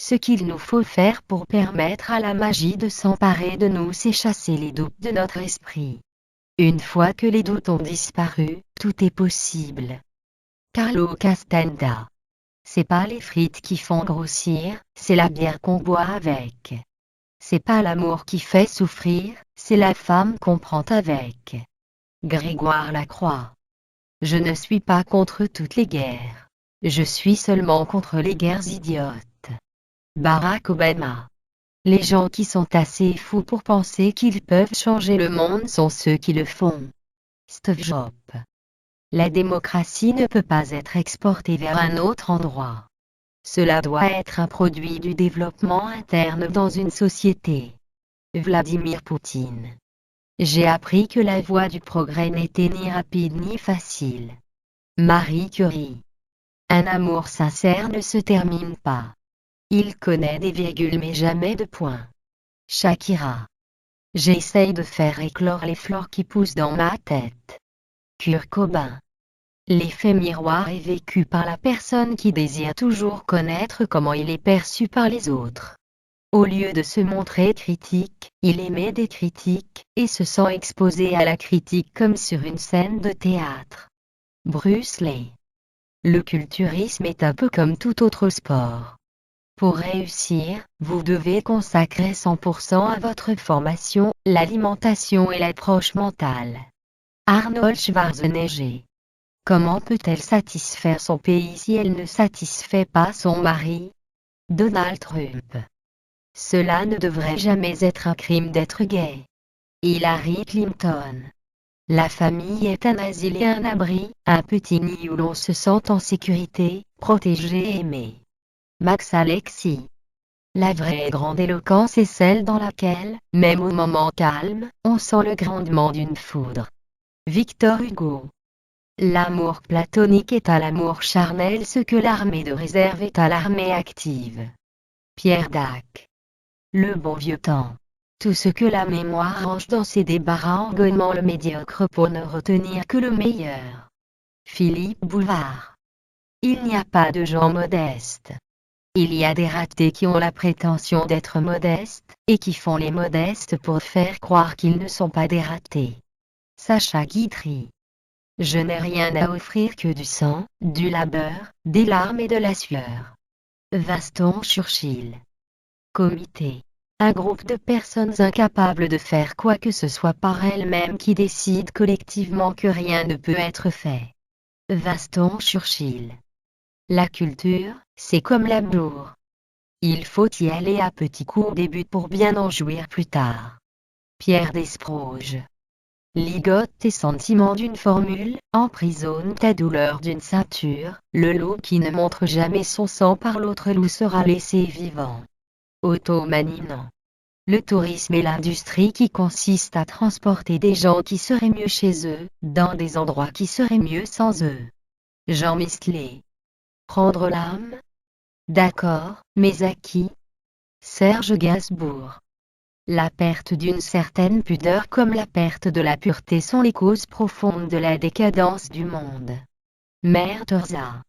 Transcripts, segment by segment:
Ce qu'il nous faut faire pour permettre à la magie de s'emparer de nous, c'est chasser les doutes de notre esprit. Une fois que les doutes ont disparu, tout est possible. Carlo Castaneda. C'est pas les frites qui font grossir, c'est la bière qu'on boit avec. C'est pas l'amour qui fait souffrir, c'est la femme qu'on prend avec. Grégoire Lacroix. Je ne suis pas contre toutes les guerres. Je suis seulement contre les guerres idiotes. Barack Obama. Les gens qui sont assez fous pour penser qu'ils peuvent changer le monde sont ceux qui le font. Steve Jobs. La démocratie ne peut pas être exportée vers un autre endroit. Cela doit être un produit du développement interne dans une société. Vladimir Poutine. J'ai appris que la voie du progrès n'était ni rapide ni facile. Marie Curie. Un amour sincère ne se termine pas. Il connaît des virgules mais jamais de points. Shakira. J'essaye de faire éclore les fleurs qui poussent dans ma tête. Kurt Cobain. L'effet miroir est vécu par la personne qui désire toujours connaître comment il est perçu par les autres. Au lieu de se montrer critique, il émet des critiques, et se sent exposé à la critique comme sur une scène de théâtre. Bruce Lee. Le culturisme est un peu comme tout autre sport. Pour réussir, vous devez consacrer 100% à votre formation, l'alimentation et l'approche mentale. Arnold Schwarzenegger. Comment peut-elle satisfaire son pays si elle ne satisfait pas son mari? Donald Trump. Cela ne devrait jamais être un crime d'être gay. Hillary Clinton. La famille est un asile et un abri, un petit nid où l'on se sent en sécurité, protégé et aimé. Max Alexis. La vraie grande éloquence est celle dans laquelle, même au moment calme, on sent le grondement d'une foudre. Victor Hugo. L'amour platonique est à l'amour charnel ce que l'armée de réserve est à l'armée active. Pierre Dac. Le bon vieux temps. Tout ce que la mémoire range dans ses débarras en gommant le médiocre pour ne retenir que le meilleur. Philippe Bouvard. Il n'y a pas de gens modestes. Il y a des ratés qui ont la prétention d'être modestes, et qui font les modestes pour faire croire qu'ils ne sont pas des ratés. Sacha Guitry. Je n'ai rien à offrir que du sang, du labeur, des larmes et de la sueur. Winston Churchill. Comité. Un groupe de personnes incapables de faire quoi que ce soit par elles-mêmes qui décident collectivement que rien ne peut être fait. Winston Churchill. La culture, c'est comme l'amour. Il faut y aller à petits coups au début pour bien en jouir plus tard. Pierre Desproges. Ligote tes sentiments d'une formule, emprisonne ta douleur d'une ceinture, le loup qui ne montre jamais son sang par l'autre loup sera laissé vivant. Otto Maninan. Le tourisme est l'industrie qui consiste à transporter des gens qui seraient mieux chez eux, dans des endroits qui seraient mieux sans eux. Jean Mistlé. Prendre l'âme? D'accord, mais à qui? Serge Gainsbourg. La perte d'une certaine pudeur comme la perte de la pureté sont les causes profondes de la décadence du monde. Mère Teresa.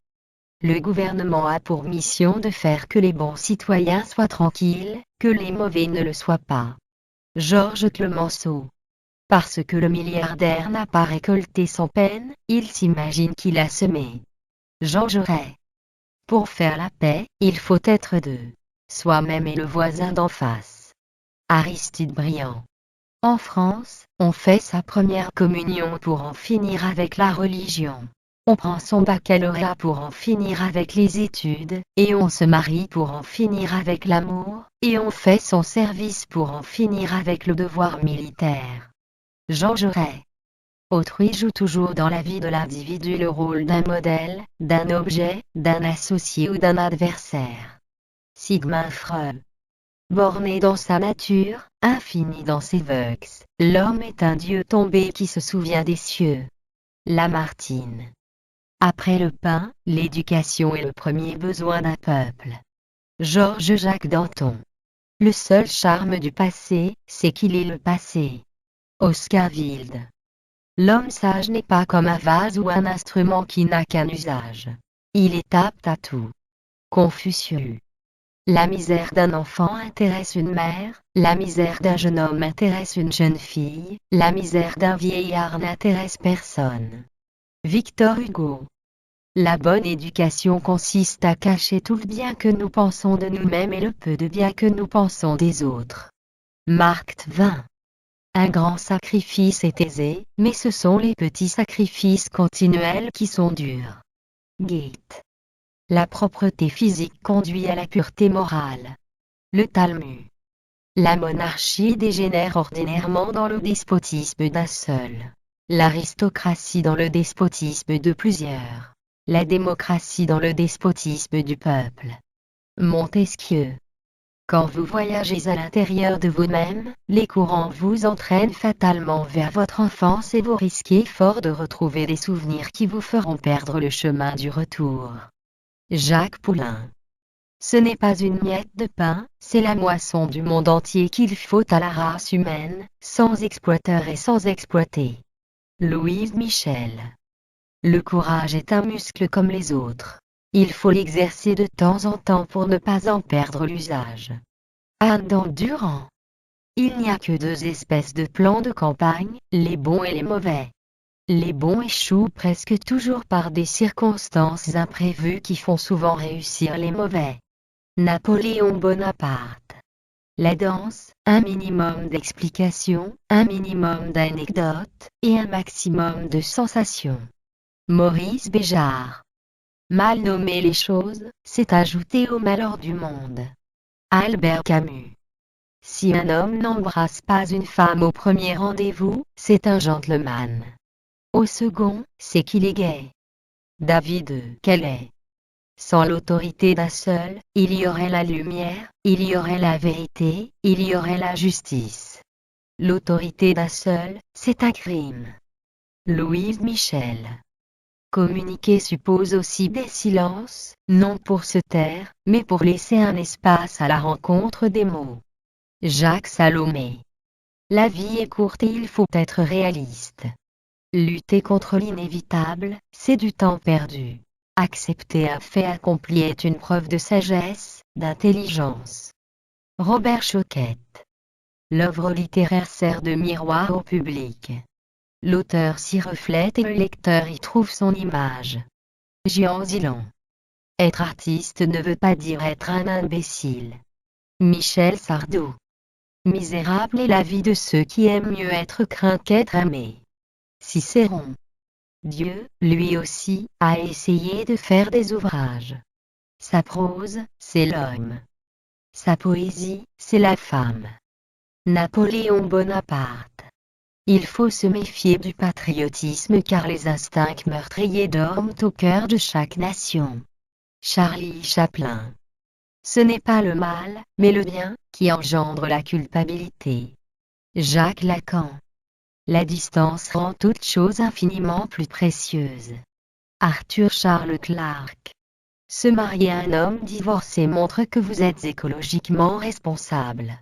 Le gouvernement a pour mission de faire que les bons citoyens soient tranquilles, que les mauvais ne le soient pas. Georges Clemenceau. Parce que le milliardaire n'a pas récolté son peine, il s'imagine qu'il a semé. Jean Jaurès. Pour faire la paix, il faut être deux. Soi-même et le voisin d'en face. Aristide Briand. En France, on fait sa première communion pour en finir avec la religion. On prend son baccalauréat pour en finir avec les études, et on se marie pour en finir avec l'amour, et on fait son service pour en finir avec le devoir militaire. Jean Jaurès. Autrui joue toujours dans la vie de l'individu le rôle d'un modèle, d'un objet, d'un associé ou d'un adversaire. Sigmund Freud. Borné dans sa nature, infini dans ses voeux, l'homme est un dieu tombé qui se souvient des cieux. Lamartine. Après le pain, l'éducation est le premier besoin d'un peuple. Georges-Jacques Danton. Le seul charme du passé, c'est qu'il est le passé. Oscar Wilde. L'homme sage n'est pas comme un vase ou un instrument qui n'a qu'un usage. Il est apte à tout. Confucius. La misère d'un enfant intéresse une mère, la misère d'un jeune homme intéresse une jeune fille, la misère d'un vieillard n'intéresse personne. Victor Hugo. La bonne éducation consiste à cacher tout le bien que nous pensons de nous-mêmes et le peu de bien que nous pensons des autres. Mark Twain. Un grand sacrifice est aisé, mais ce sont les petits sacrifices continuels qui sont durs. Goethe. La propreté physique conduit à la pureté morale. Le Talmud. La monarchie dégénère ordinairement dans le despotisme d'un seul. L'aristocratie dans le despotisme de plusieurs. La démocratie dans le despotisme du peuple. Montesquieu. Quand vous voyagez à l'intérieur de vous-même, les courants vous entraînent fatalement vers votre enfance et vous risquez fort de retrouver des souvenirs qui vous feront perdre le chemin du retour. Jacques Poulain. Ce n'est pas une miette de pain, c'est la moisson du monde entier qu'il faut à la race humaine, sans exploiteurs et sans exploiter. Louise Michel. Le courage est un muscle comme les autres. Il faut l'exercer de temps en temps pour ne pas en perdre l'usage. Anne d'Endurant. Il n'y a que deux espèces de plans de campagne, les bons et les mauvais. Les bons échouent presque toujours par des circonstances imprévues qui font souvent réussir les mauvais. Napoléon Bonaparte. La danse, un minimum d'explications, un minimum d'anecdotes, et un maximum de sensations. Maurice Béjart. Mal nommer les choses, c'est ajouter au malheur du monde. Albert Camus. Si un homme n'embrasse pas une femme au premier rendez-vous, c'est un gentleman. Au second, c'est qu'il est gai. David Calais. Sans l'autorité d'un seul, il y aurait la lumière, il y aurait la vérité, il y aurait la justice. L'autorité d'un seul, c'est un crime. Louise Michel. Communiquer suppose aussi des silences, non pour se taire, mais pour laisser un espace à la rencontre des mots. Jacques Salomé. La vie est courte et il faut être réaliste. Lutter contre l'inévitable, c'est du temps perdu. Accepter un fait accompli est une preuve de sagesse, d'intelligence. Robert Choquette. L'œuvre littéraire sert de miroir au public. L'auteur s'y reflète et le lecteur y trouve son image. Jean Zilan. Être artiste ne veut pas dire être un imbécile. Michel Sardou. Misérable est la vie de ceux qui aiment mieux être craints qu'être aimés. Cicéron. Dieu, lui aussi, a essayé de faire des ouvrages. Sa prose, c'est l'homme. Sa poésie, c'est la femme. Napoléon Bonaparte. Il faut se méfier du patriotisme car les instincts meurtriers dorment au cœur de chaque nation. Charlie Chaplin. Ce n'est pas le mal, mais le bien, qui engendre la culpabilité. Jacques Lacan. La distance rend toute chose infiniment plus précieuse. Arthur Charles Clarke. Se marier à un homme divorcé montre que vous êtes écologiquement responsable.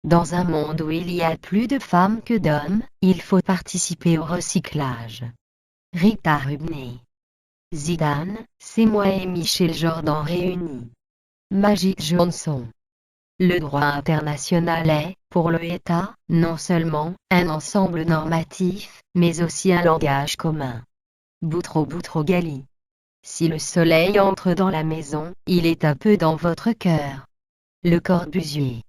Dans un monde où il y a plus de femmes que d'hommes, il faut participer au recyclage. Rita Rubney. Zidane, c'est moi et Michel Jordan réunis. Magic Johnson. Le droit international est, pour le État, non seulement un ensemble normatif, mais aussi un langage commun. Boutros Ghali. Si le soleil entre dans la maison, il est un peu dans votre cœur. Le Corbusier.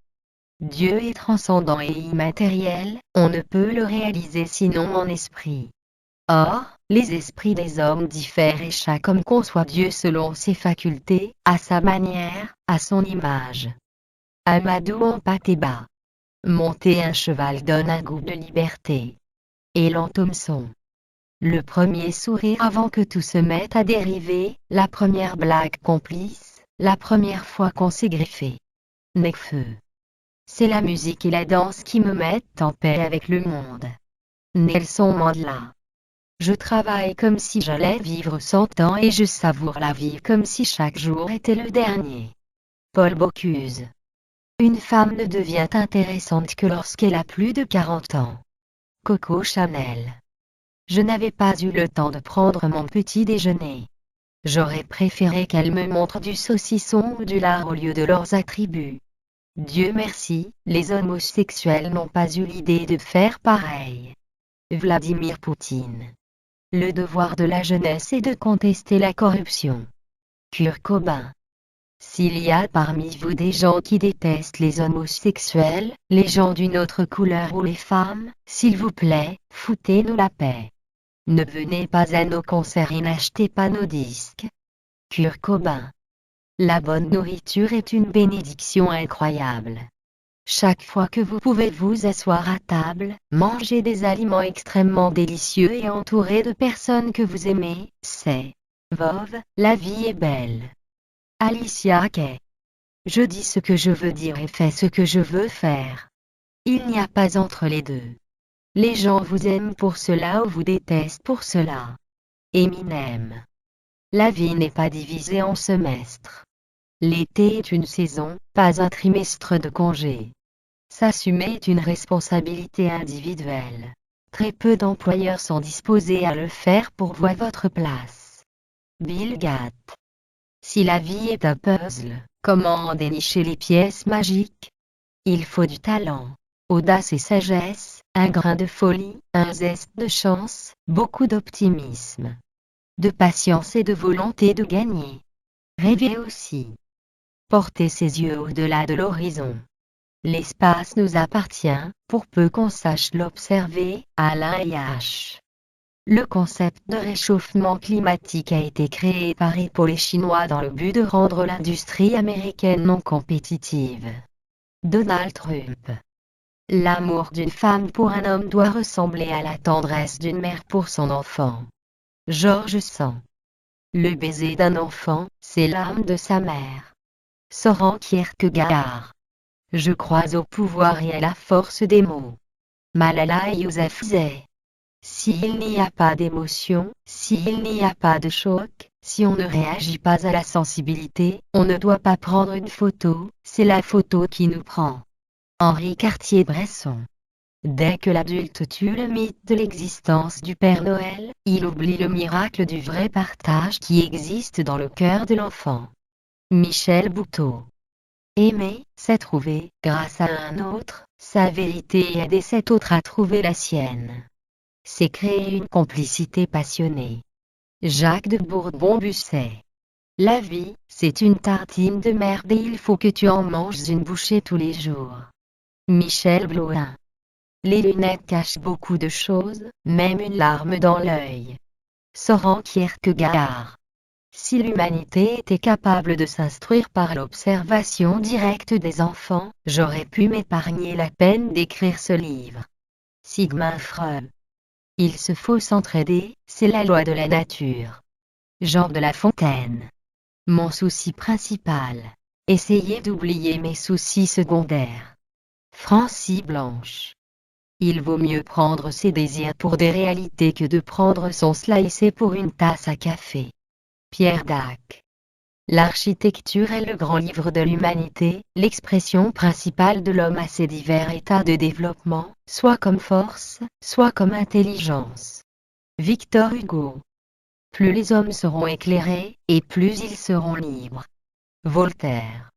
Dieu est transcendant et immatériel, on ne peut le réaliser sinon en esprit. Or, les esprits des hommes diffèrent et chaque homme conçoit Dieu selon ses facultés, à sa manière, à son image. Amadou Hampâté-Bâ. Monter un cheval donne un goût de liberté. Elan Thompson. Le premier sourire avant que tout se mette à dériver, la première blague complice, la première fois qu'on s'est griffé. Nekfeu. C'est la musique et la danse qui me mettent en paix avec le monde. Nelson Mandela. Je travaille comme si j'allais vivre 100 ans et je savoure la vie comme si chaque jour était le dernier. Paul Bocuse. Une femme ne devient intéressante que lorsqu'elle a plus de 40 ans. Coco Chanel. Je n'avais pas eu le temps de prendre mon petit déjeuner. J'aurais préféré qu'elle me montre du saucisson ou du lard au lieu de leurs attributs. Dieu merci, les homosexuels n'ont pas eu l'idée de faire pareil. Vladimir Poutine. Le devoir de la jeunesse est de contester la corruption. Kurt Cobain. S'il y a parmi vous des gens qui détestent les homosexuels, les gens d'une autre couleur ou les femmes, s'il vous plaît, foutez-nous la paix. Ne venez pas à nos concerts et n'achetez pas nos disques. Kurt Cobain. La bonne nourriture est une bénédiction incroyable. Chaque fois que vous pouvez vous asseoir à table, manger des aliments extrêmement délicieux et entourés de personnes que vous aimez, c'est Vov, la vie est belle. Alicia Kay. Je dis ce que je veux dire et fais ce que je veux faire. Il n'y a pas entre les deux. Les gens vous aiment pour cela ou vous détestent pour cela. Eminem. La vie n'est pas divisée en semestres. L'été est une saison, pas un trimestre de congé. S'assumer est une responsabilité individuelle. Très peu d'employeurs sont disposés à le faire pour vous à votre place. Bill Gates. Si la vie est un puzzle, comment en dénicher les pièces magiques? Il faut du talent, audace et sagesse, un grain de folie, un zeste de chance, beaucoup d'optimisme, de patience et de volonté de gagner. Rêver aussi. Porter ses yeux au-delà de l'horizon. L'espace nous appartient, pour peu qu'on sache l'observer. Alain H. Le concept de réchauffement climatique a été créé par et pour les Chinois dans le but de rendre l'industrie américaine non compétitive. Donald Trump. L'amour d'une femme pour un homme doit ressembler à la tendresse d'une mère pour son enfant. George Sand. Le baiser d'un enfant, c'est l'âme de sa mère. Soren Kierkegaard. Je crois au pouvoir et à la force des mots. Malala Yousafzai. S'il n'y a pas d'émotion, s'il n'y a pas de choc, si on ne réagit pas à la sensibilité, on ne doit pas prendre une photo, c'est la photo qui nous prend. Henri Cartier-Bresson. Dès que l'adulte tue le mythe de l'existence du Père Noël, il oublie le miracle du vrai partage qui existe dans le cœur de l'enfant. Michel Bouteau. Aimer, c'est trouver, grâce à un autre, sa vérité et aider cet autre à trouver la sienne. C'est créer une complicité passionnée. Jacques de Bourbon-Busset. La vie, c'est une tartine de merde et il faut que tu en manges une bouchée tous les jours. Michel Blouin. Les lunettes cachent beaucoup de choses, même une larme dans l'œil. Soren Kierkegaard. Si l'humanité était capable de s'instruire par l'observation directe des enfants, j'aurais pu m'épargner la peine d'écrire ce livre. Sigmund Freud. Il se faut s'entraider, c'est la loi de la nature. Jean de La Fontaine. Mon souci principal. Essayer d'oublier mes soucis secondaires. Francis Blanche. Il vaut mieux prendre ses désirs pour des réalités que de prendre son slicé pour une tasse à café. Pierre Dac. L'architecture est le grand livre de l'humanité, l'expression principale de l'homme à ses divers états de développement, soit comme force, soit comme intelligence. Victor Hugo. Plus les hommes seront éclairés, et plus ils seront libres. Voltaire.